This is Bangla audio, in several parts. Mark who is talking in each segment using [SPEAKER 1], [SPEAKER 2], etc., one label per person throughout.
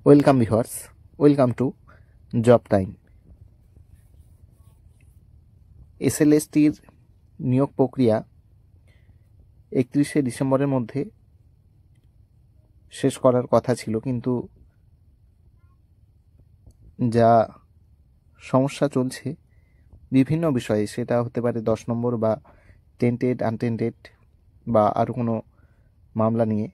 [SPEAKER 1] Welcome viewers, welcome to job time. এসএলএসটির নিয়োগ প্রক্রিয়া 31শে ডিসেম্বরের মধ্যে শেষ করার কথা ছিল, কিন্তু যা সমস্যা চলছে বিভিন্ন বিষয়ে, সেটা হতে পারে 10 নম্বর বা টেন্টেড আনটেন্টেড বা আরও কোনো মামলা নিয়ে।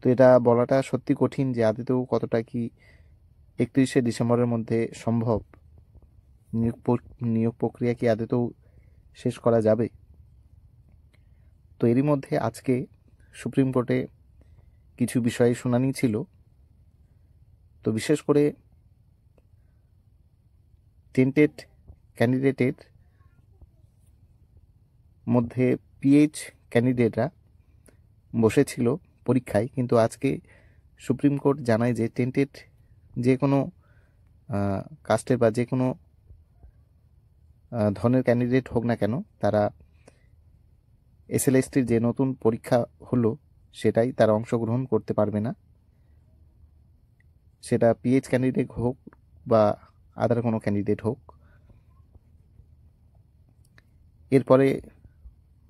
[SPEAKER 1] তো এটা বলাটা সত্যি কঠিন যে আদতেও কতটা কি 31শে ডিসেম্বরের মধ্যে সম্ভব, নিয়োগ প্রক্রিয়া কি আদতেও শেষ করা যাবে। তো এরই মধ্যে আজকে সুপ্রিম কোর্টে কিছু বিষয়ে শুনানি ছিল। তো বিশেষ করে টেন্টেড ক্যান্ডিডেটের মধ্যে পিএইচ ক্যান্ডিডেটরা বসেছিল পরীক্ষায়, কিন্তু আজকে সুপ্রিম কোর্ট জানায় যে টেন্টেড যে কোনো কাস্টের বা যে কোনো ধরনের ক্যান্ডিডেট হোক না কেন, তারা এসএলএসটির যে নতুন পরীক্ষা হলো সেটাই তারা অংশগ্রহণ করতে পারবে না, সেটা পিএইচ ক্যান্ডিডেট হোক বা আদার কোনো ক্যান্ডিডেট হোক। এরপরে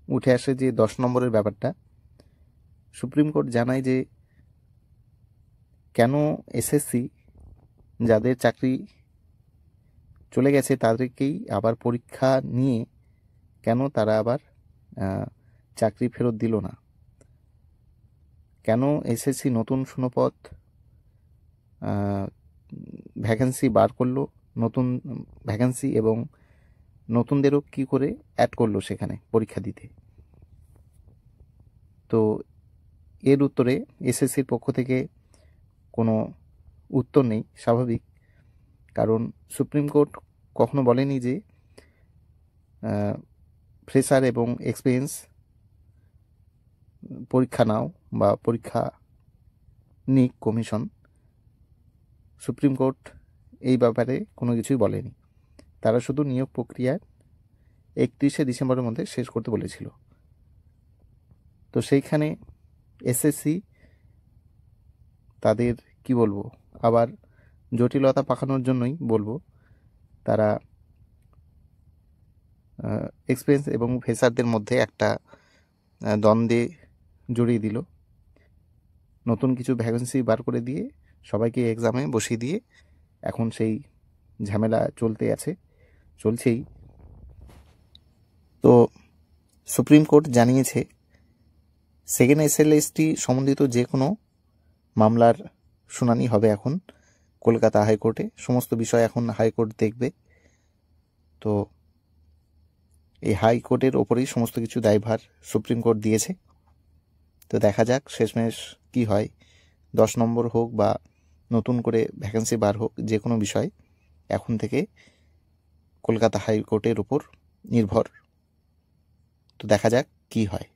[SPEAKER 1] উঠে আসে যে 10 নম্বরের ব্যাপারটা। সুপ্রিম কোর্ট জানায় যে কেন এসএসসি যাদের চাকরি চলে গেছে তাদেরকেই আবার পরীক্ষা নিয়ে কেন তারা আবার চাকরি ফেরত দিল না, কেন এসএসসি নতুন শূন্যপদ ভ্যাকেন্সি বার করলো, নতুন ভ্যাকেন্সি এবং নতুনদেরও কি করে অ্যাড করলো সেখানে পরীক্ষা দিতে। তো এর উত্তরে এসএসসির পক্ষ থেকে কোনো উত্তর নেই, স্বাভাবিক, কারণ সুপ্রিম কোর্ট কখনো বলেনি যে ফ্রেশার এবং এক্সপিরিয়েন্স পরীক্ষা নাও বা পরীক্ষা নিক কমিশন। সুপ্রিম কোর্ট এই ব্যাপারে কোনো কিছুই বলেনি, তারা শুধু নিয়োগ প্রক্রিয়া 31শে ডিসেম্বরের মধ্যে শেষ করতে বলেছিল। তো সেইখানে এসএসসি তাদের কি বলবো, আবার জটিলতা পাকানোর জন্যই বলবো, তারা এক্সপিরিয়েন্স এবং ফ্রেশারদের মধ্যে একটা দ্বন্দ্বে জড়িয়ে দিল। নতুন কিছু ভ্যাকেন্সি বার করে দিয়ে সবাইকে এক্সামে বসিয়ে দিয়ে এখন সেই ঝামেলা চলছেই। তো সুপ্রিম কোর্ট জানিয়েছে সেকেন্ড এসএলএসটি সম্বন্ধিত যে কোনো মামলার শুনানি হবে এখন কলকাতা হাইকোর্টে। সমস্ত বিষয় এখন হাইকোর্ট দেখবে। তো এই হাইকোর্টের ওপরেই সমস্ত কিছু দায়ভার সুপ্রিম কোর্ট দিয়েছে। তো দেখা যাক শেষমেশ কি হয়, 10 নম্বর হোক বা নতুন করে ভ্যাকেন্সি বার হোক, যে কোনো বিষয় এখন থেকে কলকাতা হাইকোর্টের উপর নির্ভর। তো দেখা যাক কি হয়।